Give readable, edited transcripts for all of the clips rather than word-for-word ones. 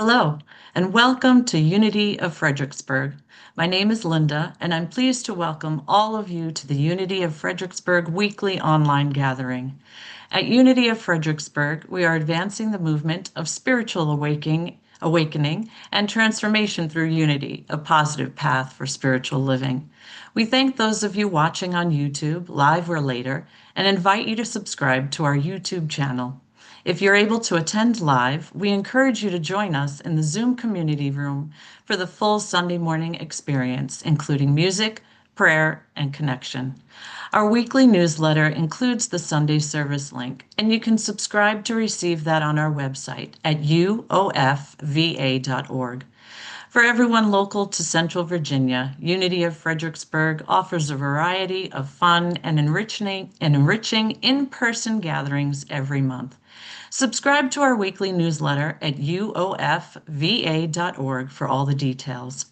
Hello, and welcome to Unity of Fredericksburg. My name is Linda, and I'm pleased to welcome all of you to the Unity of Fredericksburg weekly online gathering. At Unity of Fredericksburg, we are advancing the movement of spiritual awakening and transformation through unity, a positive path for spiritual living. We thank those of you watching on YouTube, live or later, and invite you to subscribe to our YouTube channel. If you're able to attend live, we encourage you to join us in the Zoom community room for the full Sunday morning experience, including music, prayer, and connection. Our weekly newsletter includes the Sunday service link, and you can subscribe to receive that on our website at uofva.org. For everyone local to Central Virginia, Unity of Fredericksburg offers a variety of fun and enriching in-person gatherings every month. Subscribe to our weekly newsletter at uofva.org for all the details.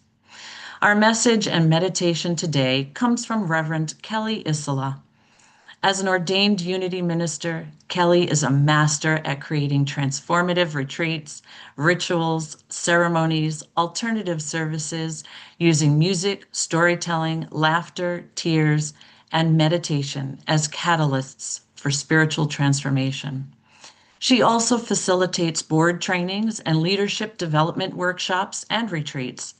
Our message and meditation today comes from Reverend Kelly Isola. As an ordained Unity minister, Kelly is a master at creating transformative retreats, rituals, ceremonies, alternative services using music, storytelling, laughter, tears, and meditation as catalysts for spiritual transformation. She also facilitates board trainings and leadership development workshops and retreats.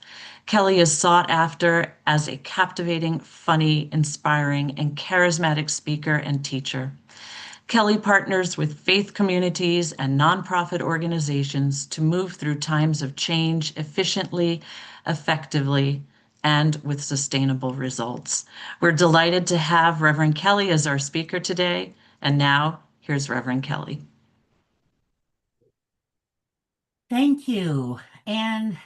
Kelly is sought after as a captivating, funny, inspiring, and charismatic speaker and teacher. Kelly partners with faith communities and nonprofit organizations to move through times of change efficiently, effectively, and with sustainable results. We're delighted to have Reverend Kelly as our speaker today. And now, here's Reverend Kelly. Thank you. And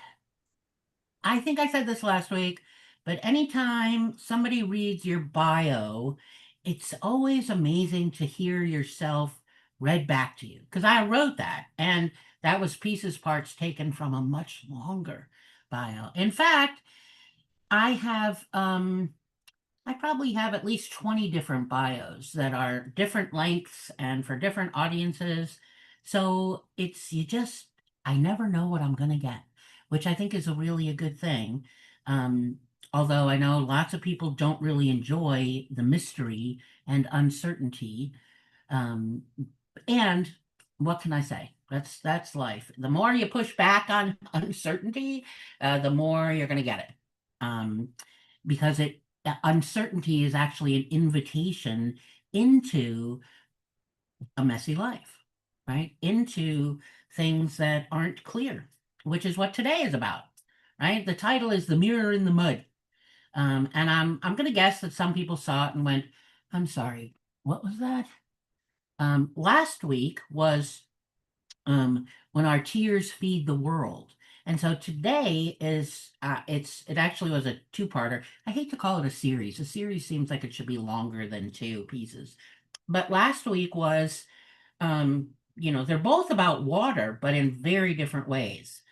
I think I said this last week, but anytime somebody reads your bio, it's always amazing to hear yourself read back to you. Because I wrote that, and that was pieces parts taken from a much longer bio. In fact, I have I probably have at least 20 different bios that are different lengths and for different audiences. So I never know what I'm going to get, which I think is really a good thing. Um, Although I know lots of people don't really enjoy the mystery and uncertainty. Um, and what can I say? That's life. The more you push back on uncertainty, the more you're going to get it. Because uncertainty is actually an invitation into a messy life, right? Into things that aren't clear, which is what today is about, right? The title is The Mirror in the Mud. And I'm going to guess that some people saw it and went, I'm sorry, what was that? Last week was when our tears feed the world. And so today is it actually was a two-parter. I hate to call it a series. A series seems like it should be longer than two pieces. But last week was they're both about water, but in very different ways.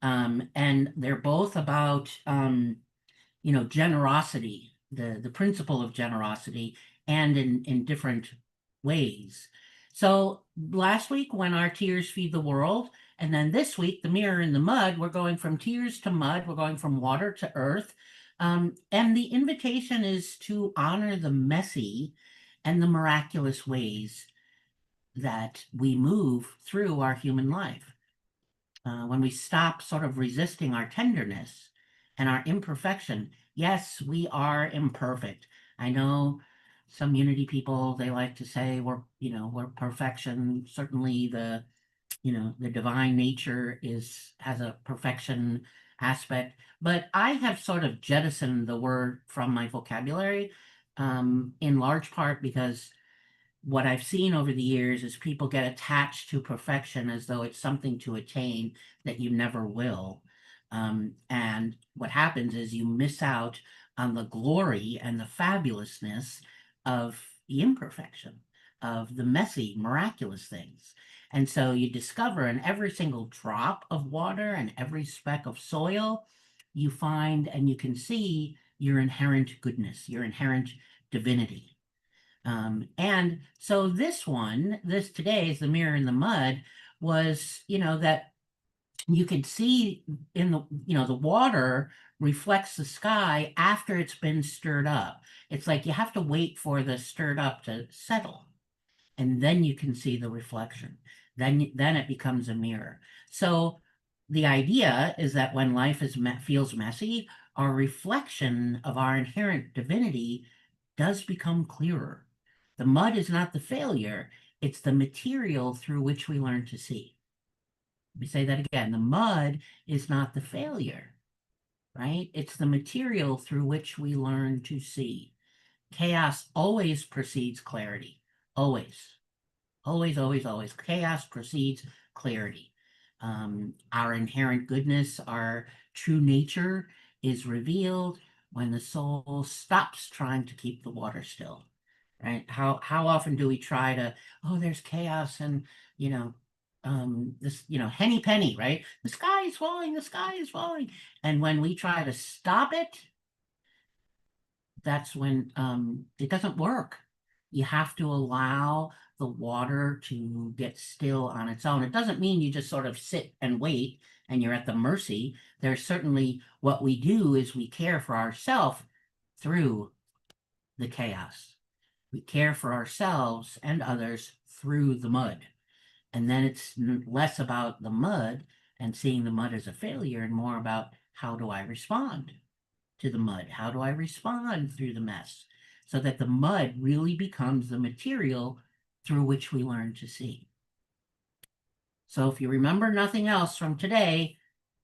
And they're both about generosity, the principle of generosity, and in different ways. So last week, when our tears feed the world, and then this week, the mirror in the mud, we're going from tears to mud, we're going from water to earth. And the invitation is to honor the messy and the miraculous ways that we move through our human life. When we stop sort of resisting our tenderness and our imperfection. Yes, we are imperfect. I know some unity people, they like to say we're perfection. Certainly the divine nature has a perfection aspect, but I have sort of jettisoned the word from my vocabulary, in large part because what I've seen over the years is people get attached to perfection as though it's something to attain that you never will. And what happens is you miss out on the glory and the fabulousness of the imperfection, of the messy, miraculous things. And so you discover in every single drop of water and every speck of soil, you find and you can see your inherent goodness, your inherent divinity. And so this today is the mirror in the mud was, that you can see in the water reflects the sky after it's been stirred up. It's like you have to wait for the stirred up to settle, and then you can see the reflection. Then it becomes a mirror. So the idea is that when life feels messy, our reflection of our inherent divinity does become clearer. The mud is not the failure, it's the material through which we learn to see. Let me say that again. The mud is not the failure, right? It's the material through which we learn to see. Chaos always precedes clarity. Always. Always, always, always. Chaos precedes clarity. Our inherent goodness, our true nature is revealed when the soul stops trying to keep the water still. Right? How often do we try to, oh, there's chaos and you know, this, henny penny, right? The sky is falling, the sky is falling. And when we try to stop it, that's when it doesn't work. You have to allow the water to get still on its own. It doesn't mean you just sort of sit and wait and you're at the mercy. There's certainly what we do is we care for ourselves through the chaos. We care for ourselves and others through the mud. And then it's less about the mud and seeing the mud as a failure and more about how do I respond to the mud? How do I respond through the mess? So that the mud really becomes the material through which we learn to see. So if you remember nothing else from today,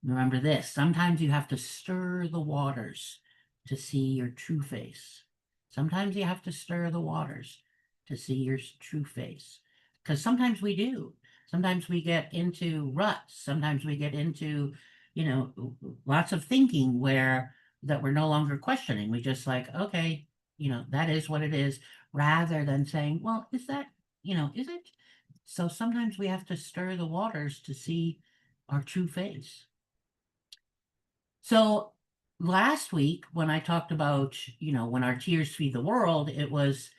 remember this. Sometimes you have to stir the waters to see your true face. Sometimes you have to stir the waters to see your true face. Because sometimes we do. Sometimes we get into ruts. Sometimes we get into, lots of thinking where that we're no longer questioning. We just like, okay, that is what it is, rather than saying, well, is that, is it? So sometimes we have to stir the waters to see our true face. So last week, when I talked about, when our tears feed the world, it was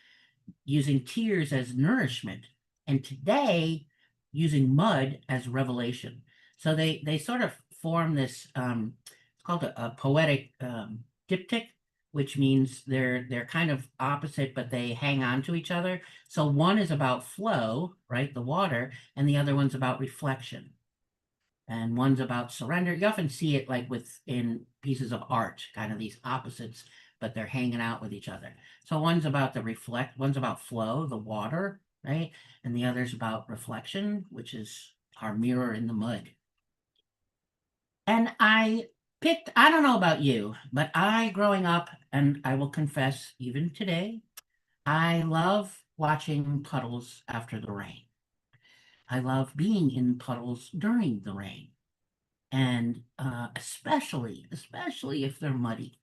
using tears as nourishment. And today, using mud as revelation. So they sort of form this, it's called a poetic diptych, which means they're kind of opposite, but they hang on to each other. So one is about flow, right, the water, and the other one's about reflection, and one's about surrender. You often see it like within pieces of art, kind of these opposites, but they're hanging out with each other. So one's about one's about flow, the water, right? And the other's about reflection, which is our mirror in the mud. And I don't know about you, but growing up, and I will confess even today, I love watching puddles after the rain. I love being in puddles during the rain. And especially if they're muddy.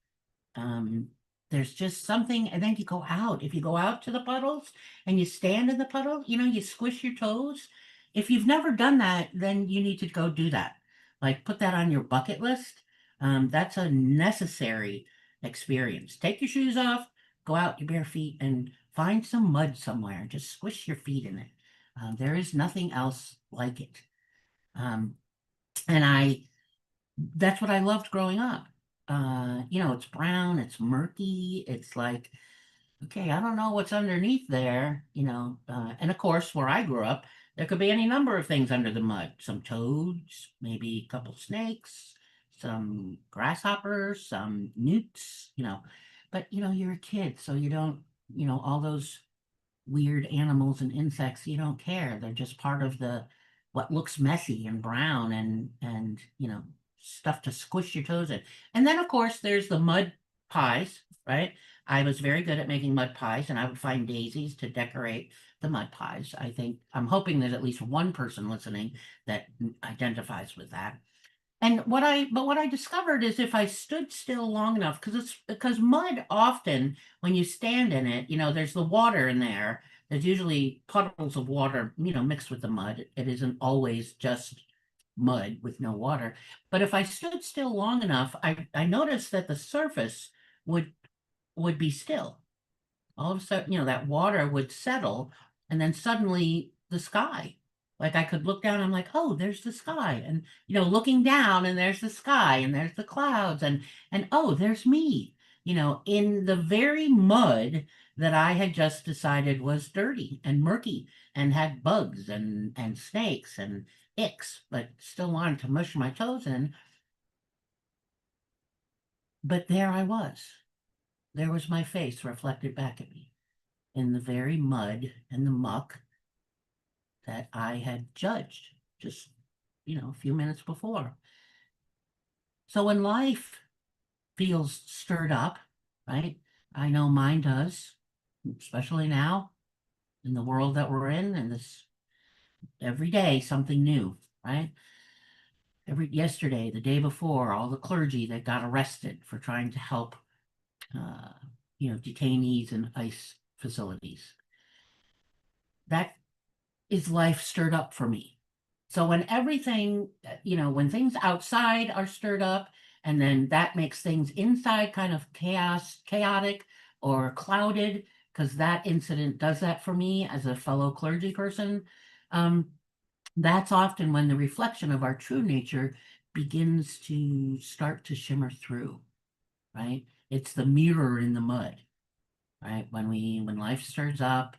Um, there's just something, and then you go out. If you go out to the puddles and you stand in the puddle, you squish your toes. If you've never done that, then you need to go do that. Like put that on your bucket list. That's a necessary experience. Take your shoes off, go out your bare feet, and find some mud somewhere. Just squish your feet in it. There is nothing else like it. Um, and that's what I loved growing up. It's brown, it's murky, it's like, okay, I don't know what's underneath there, and of course, where I grew up, there could be any number of things under the mud. Some toads, maybe a couple snakes, some grasshoppers, some newts, but you're a kid, so you don't, all those weird animals and insects, you don't care. They're just part of the what looks messy and brown and stuff to squish your toes in. And then of course there's the mud pies, right? I was very good at making mud pies and I would find daisies to decorate the mud pies. I'm hoping there's at least one person listening that identifies with that. And what I discovered is if I stood still long enough, because mud often, when you stand in it, there's the water in there. There's usually puddles of water, mixed with the mud. It isn't always just mud with no water. But if I stood still long enough, I noticed that the surface would would be still. All of a sudden, that water would settle, and then suddenly the sky. Like I could look down, I'm like, oh, there's the sky. And looking down and there's the sky and there's the clouds and oh, there's me, in the very mud that I had just decided was dirty and murky and had bugs and snakes and icks, but still wanted to mush my toes in. But there I was. There was my face reflected back at me in the very mud and the muck that I had judged just, a few minutes before. So when life feels stirred up, right? I know mine does, especially now in the world that we're in, and this every day something new, right? Every yesterday, the day before, all the clergy that got arrested for trying to help, uh, detainees in ICE facilities. That is life stirred up for me. So when everything, when things outside are stirred up, and then that makes things inside kind of chaotic or clouded, because that incident does that for me as a fellow clergy person, um, that's often when the reflection of our true nature begins to start to shimmer through, right? It's the mirror in the mud, right? When life stirs up,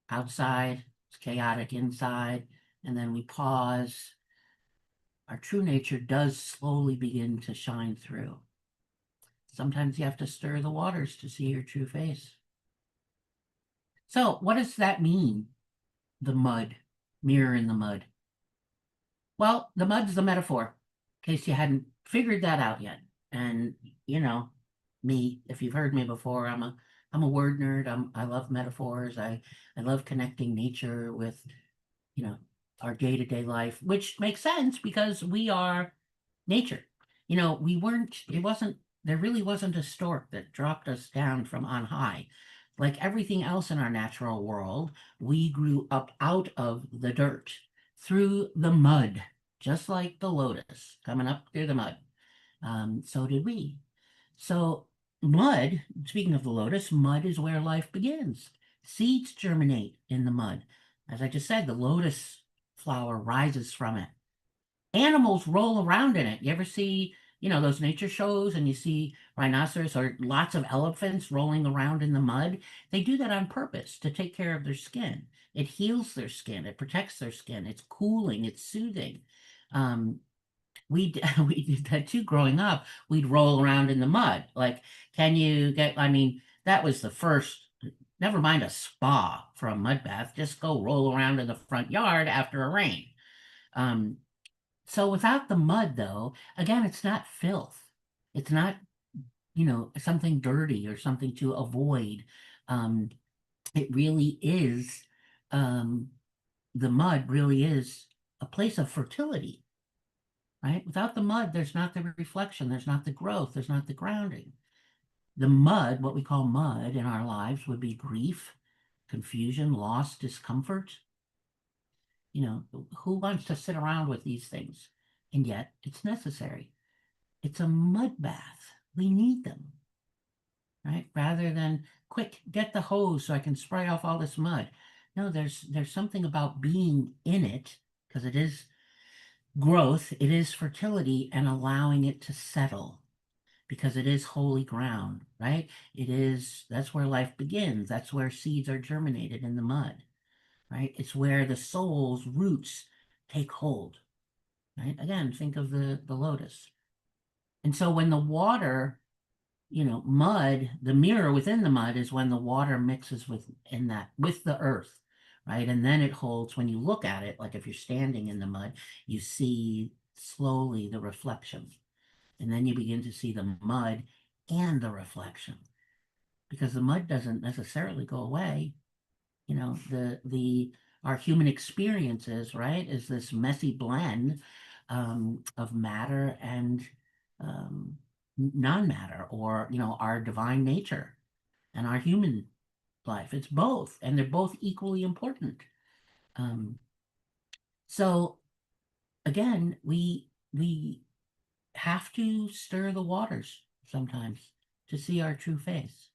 outside, it's chaotic inside, and then we pause. Our true nature does slowly begin to shine through. Sometimes you have to stir the waters to see your true face. So, what does that mean? The mud, mirror in the mud. Well, the mud's the metaphor, in case you hadn't figured that out yet. And you know, me, if you've heard me before, I'm a word nerd. I love metaphors. I love connecting nature with you know, our day-to-day life, which makes sense because we are nature. There really wasn't a stork that dropped us down from on high. Like everything else in our natural world, we grew up out of the dirt, through the mud, just like the lotus coming up through the mud. So did we. So, mud, speaking of the lotus, mud is where life begins. Seeds germinate in the mud. As I just said, the lotus flower rises from it. Animals roll around in it. You ever see, those nature shows and you see rhinoceros or lots of elephants rolling around in the mud? They do that on purpose to take care of their skin. It heals their skin, it protects their skin, it's cooling, it's soothing. Um, we did that too growing up. We'd roll around in the mud. Like, can you get, I mean, that was the first, never mind a spa for a mud bath, just go roll around in the front yard after a rain. Um, so without the mud, though, again, it's not filth. It's not, something dirty or something to avoid. Um, it really is, um, the mud really is a place of fertility, right? Without the mud, there's not the reflection, there's not the growth, there's not the grounding. The mud, what we call mud in our lives, would be grief, confusion, loss, discomfort. Who wants to sit around with these things? And yet it's necessary. It's a mud bath. We need them, right? Rather than quick, get the hose so I can spray off all this mud. No, there's something about being in it, because it is growth, it is fertility, and allowing it to settle because it is holy ground, right? That's where life begins. That's where seeds are germinated in the mud, right? It's where the soul's roots take hold, right? Again, think of the lotus. And so when the water, mud, the mirror within the mud is when the water mixes with the earth, right? And then it holds, when you look at it, like if you're standing in the mud, you see slowly the reflection. And then you begin to see the mud and the reflection, because the mud doesn't necessarily go away. The our human experiences, right, is this messy blend of matter and um, non-matter, or our divine nature and our human life. It's both, and they're both equally important. Um, so again, we have to stir the waters sometimes to see our true face.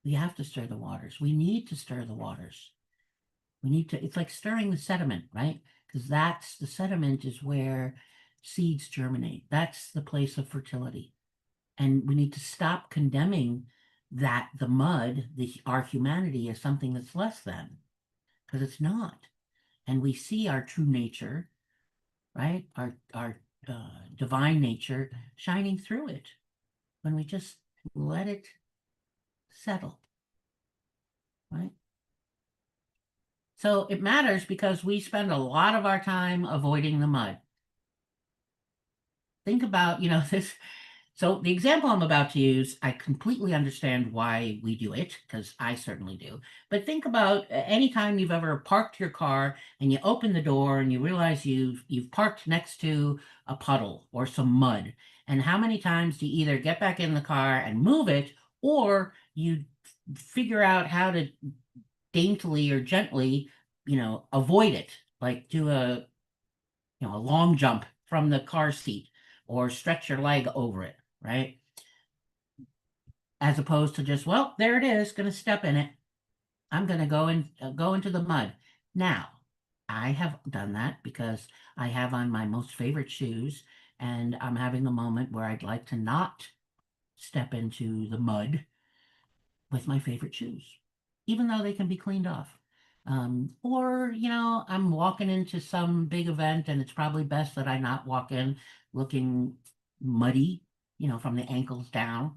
We have to stir the waters. We need to stir the waters. We need to, it's like stirring the sediment, right? Because that's the sediment is where seeds germinate. That's the place of fertility. And we need to stop condemning that the mud, our humanity, is something that's less than, because it's not. And we see our true nature, right? Our divine nature shining through it when we just let it settle, right? So it matters because we spend a lot of our time avoiding the mud. Think about, this. So the example I'm about to use, I completely understand why we do it, because I certainly do. But think about any time you've ever parked your car and you open the door and you realize you've parked next to a puddle or some mud. And how many times do you either get back in the car and move it, or you figure out how to daintily or gently, avoid it, like do a long jump from the car seat or stretch your leg over it, right? As opposed to just, well, there it is, going to step in it. I'm going to go into the mud. Now, I have done that because I have on my most favorite shoes and I'm having a moment where I'd like to not step into the mud with my favorite shoes, even though they can be cleaned off. Or, I'm walking into some big event and it's probably best that I not walk in looking muddy, from the ankles down.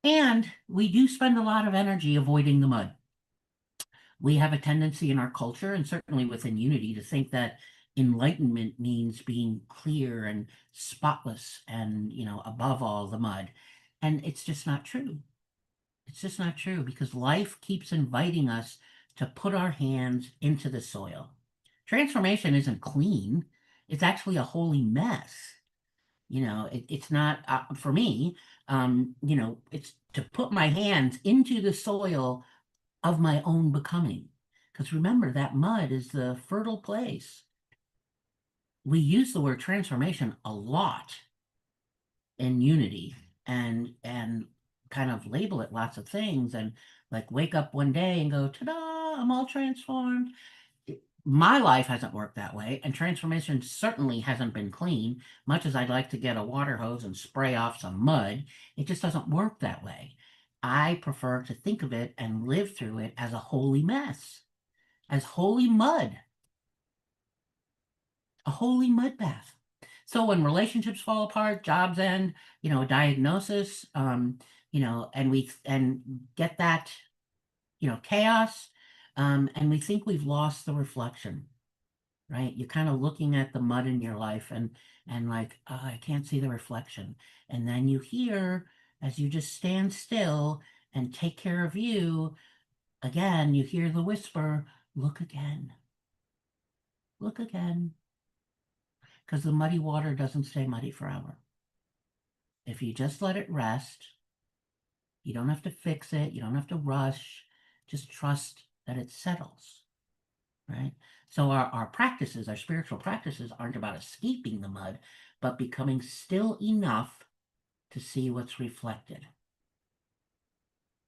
And we do spend a lot of energy avoiding the mud. We have a tendency in our culture, and certainly within unity, to think that enlightenment means being clear and spotless and, above all the mud. And it's just not true. It's just not true because life keeps inviting us to put our hands into the soil. Transformation isn't clean, it's actually a holy mess. It's not, for me, it's to put my hands into the soil of my own becoming. Because remember, that mud is the fertile place. We use the word transformation a lot in unity and kind of label it lots of things and like wake up one day and go, ta-da, I'm all transformed. My life hasn't worked that way, and transformation certainly hasn't been clean. Much as I'd like to get a water hose and spray off some mud, it just doesn't work that way. I prefer to think of it and live through it as a holy mess, as holy mud, a holy mud bath. So when relationships fall apart, jobs end, a diagnosis, and get that, chaos, and we think we've lost the reflection, right? You're kind of looking at the mud in your life and like, oh, I can't see the reflection. And then you hear, as you just stand still and take care of you, again, you hear the whisper, look again, look again, because the muddy water doesn't stay muddy forever. If you just let it rest, you don't have to fix it, you don't have to rush, just trust that it settles, right? So our practices, our spiritual practices aren't about escaping the mud, but becoming still enough to see what's reflected,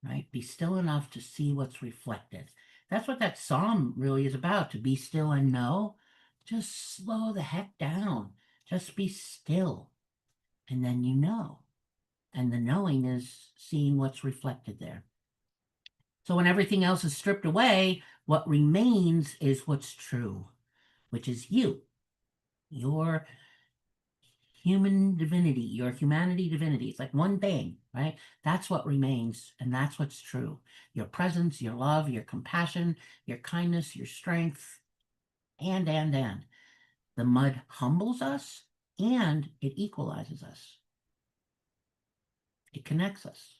right? Be still enough to see what's reflected. That's what that psalm really is about, to be still and know. Just slow the heck down. Just be still. And then you know. And the knowing is seeing what's reflected there. So when everything else is stripped away, what remains is what's true, which is you, your human divinity, your humanity divinity. It's like one thing, right? That's what remains, and that's what's true. Your presence, your love, your compassion, your kindness, your strength, and. The mud humbles us and it equalizes us. It connects us.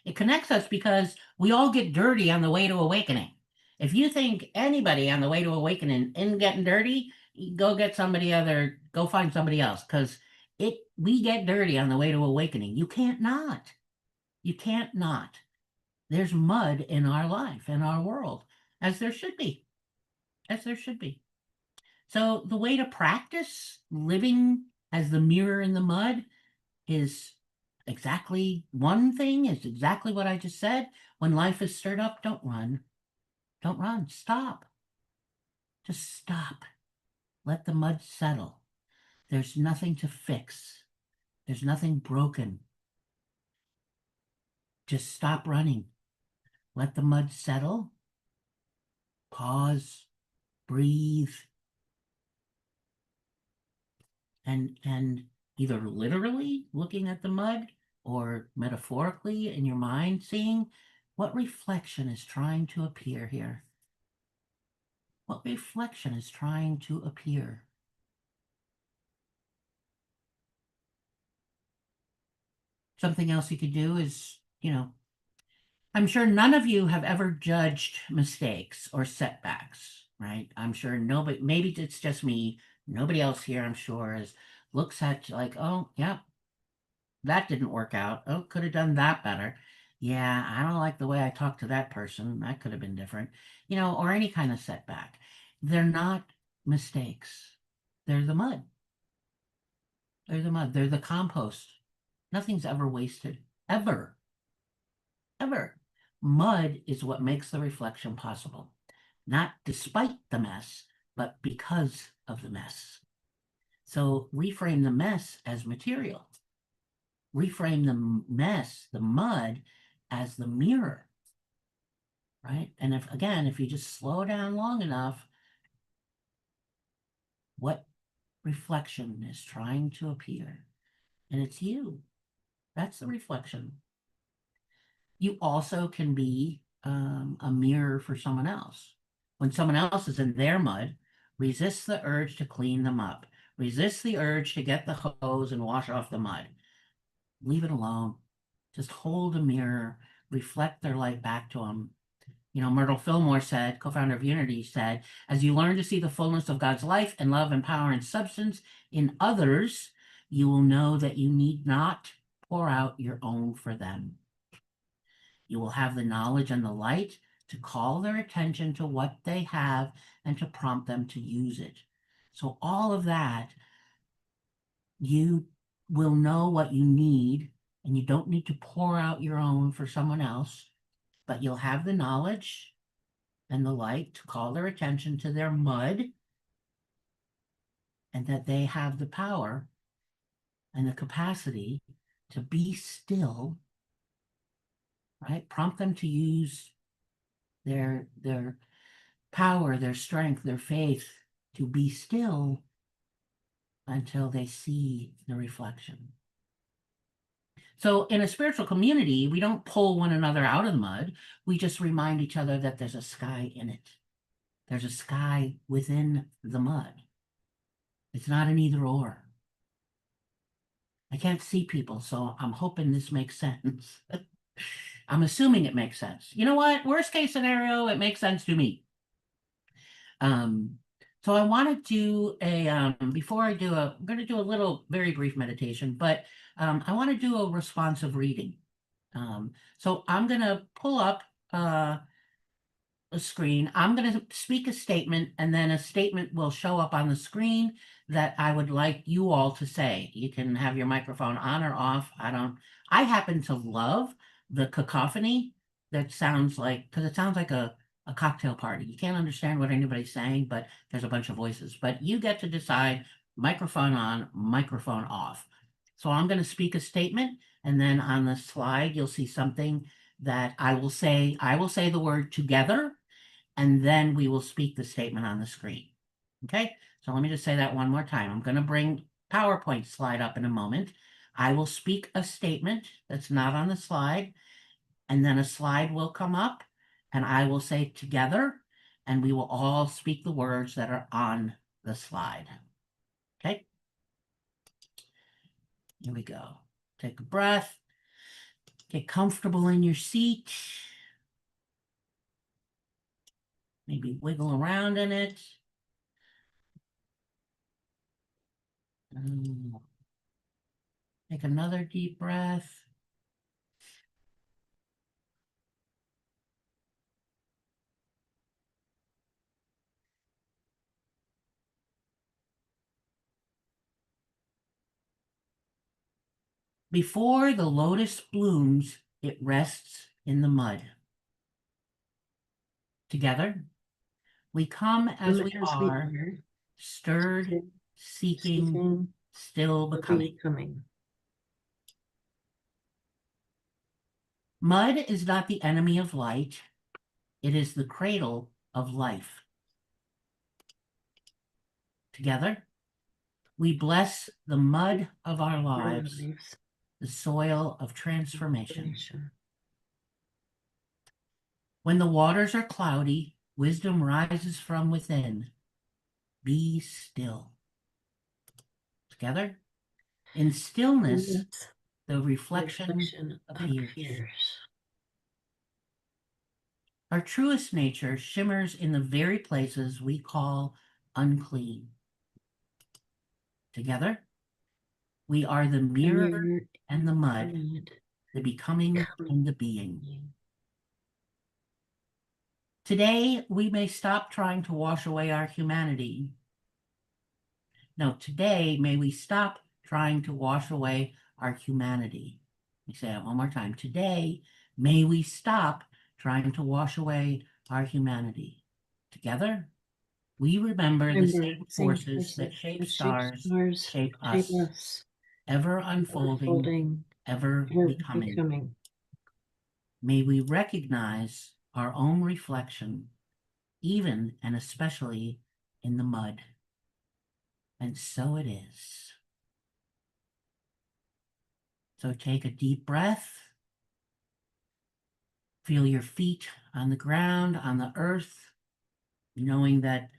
It connects us because we all get dirty on the way to awakening. If you think anybody on the way to awakening isn't getting dirty, go find somebody else because we get dirty on the way to awakening. You can't not. You can't not. There's mud in our life, in our world, as there should be, as there should be. So the way to practice living as the mirror in the mud is exactly one thing, is exactly what I just said. When life is stirred up, don't run. Don't run. Stop. Just stop. Let the mud settle. There's nothing to fix. There's nothing broken. Just stop running. Let the mud settle. Pause. Breathe. And either literally looking at the mud or metaphorically in your mind seeing what reflection is trying to appear here. What reflection is trying to appear? Something else you could do is, I'm sure none of you have ever judged mistakes or setbacks, right? I'm sure nobody, maybe it's just me, nobody else here, I'm sure, looks at you like, oh, yeah, that didn't work out. Oh, could have done that better. Yeah, I don't like the way I talked to that person. That could have been different, or any kind of setback. They're not mistakes. They're the mud. They're the mud. They're the compost. Nothing's ever wasted. Ever. Ever. Mud is what makes the reflection possible. Not despite the mess, but because of the mess. So reframe the mess as material. Reframe the mess, the mud, as the mirror, right? And if you just slow down long enough, what reflection is trying to appear? And it's you. That's the reflection. You also can be a mirror for someone else. When someone else is in their mud, resist the urge to clean them up. Resist the urge to get the hose and wash off the mud. Leave it alone. Just hold a mirror, reflect their light back to them. Myrtle Fillmore said, co-founder of Unity, said, as you learn to see the fullness of God's life and love and power and substance in others, you will know that you need not pour out your own for them. You will have the knowledge and the light to call their attention to what they have and to prompt them to use it. So all of that, you will know what you need, and you don't need to pour out your own for someone else, but you'll have the knowledge and the light to call their attention to their mud, and that they have the power and the capacity to be still, right? Prompt them to use their power, their strength, their faith to be still until they see the reflection. So in a spiritual community, we don't pull one another out of the mud. We just remind each other that there's a sky in it. There's a sky within the mud. It's not an either or. I can't see people, so I'm hoping this makes sense. I'm assuming it makes sense. You know what? Worst case scenario, it makes sense to me. Um, so I want to do before I do I'm going to do a little very brief meditation, but I want to do a responsive reading. So I'm going to pull up a screen. I'm going to speak a statement, and then a statement will show up on the screen that I would like you all to say. You can have your microphone on or off. I happen to love the cacophony that sounds like, because it sounds like a cocktail party. You can't understand what anybody's saying, but there's a bunch of voices. But you get to decide microphone on, microphone off. So I'm going to speak a statement, and then on the slide, you'll see something that I will say. I will say the word together, and then we will speak the statement on the screen. Okay, so let me just say that one more time. I'm going to bring PowerPoint slide up in a moment. I will speak a statement that's not on the slide, and then a slide will come up, and I will say together, and we will all speak the words that are on the slide. Okay, here we go. Take a breath. Get comfortable in your seat. Maybe wiggle around in it. Take another deep breath. Before the lotus blooms, it rests in the mud. Together, we come Come as we as we are, are, stirred, still seeking, seeking, still still becoming. becoming. Mud is not the enemy of light, it is the cradle of life. Together, we bless the mud of our Our lives, lives, the soil of transformation. transformation. When the waters are cloudy, wisdom rises from within. Be still. Together, in stillness, Stillness, the reflection reflection appears. appears. Our truest nature shimmers in the very places we call unclean. Together, we are the The mirror mirror and the mud, and mud, the becoming coming. and the being. Today, we may stop trying to wash away our humanity. No, today, may we stop trying to wash away our humanity. Let me say that one more time. Today, may we stop trying to wash away our humanity. Together, we remember the Remember, same same forces that forces shape that shape stars stars, shape shape us, us, ever ever unfolding, unfolding, ever ever becoming. becoming. May we recognize our own reflection, even and especially in the mud. And so it is. So take a deep breath. Feel your feet on the ground, on the earth, knowing that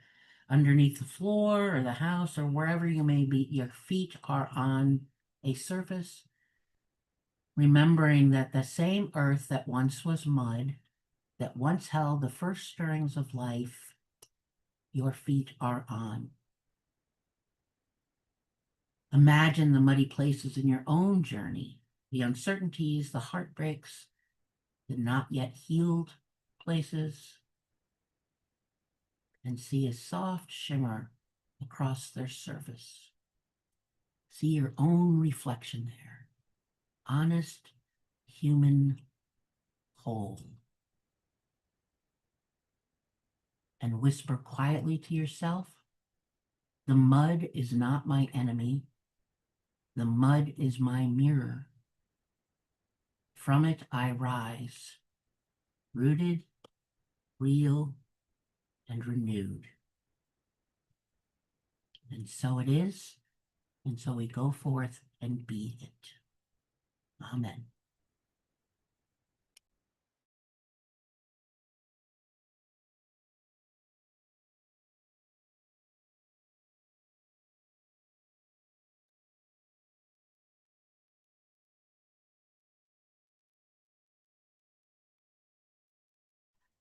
underneath the floor or the house or wherever you may be, your feet are on a surface, remembering that the same earth that once was mud, that once held the first stirrings of life, your feet are on. Imagine the muddy places in your own journey, the uncertainties, the heartbreaks, the not yet healed places, and see a soft shimmer across their surface. See your own reflection there, honest, human, whole. And whisper quietly to yourself, the mud is not my enemy. The mud is my mirror. From it I rise, rooted, real, and renewed. And so it is, and so we go forth and be it. Amen.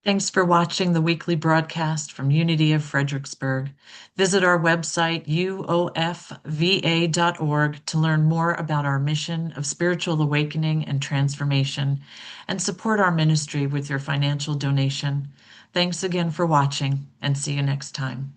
Thanks for watching the weekly broadcast from Unity of Fredericksburg. Visit our website, uofva.org, to learn more about our mission of spiritual awakening and transformation, and support our ministry with your financial donation. Thanks again for watching, and see you next time.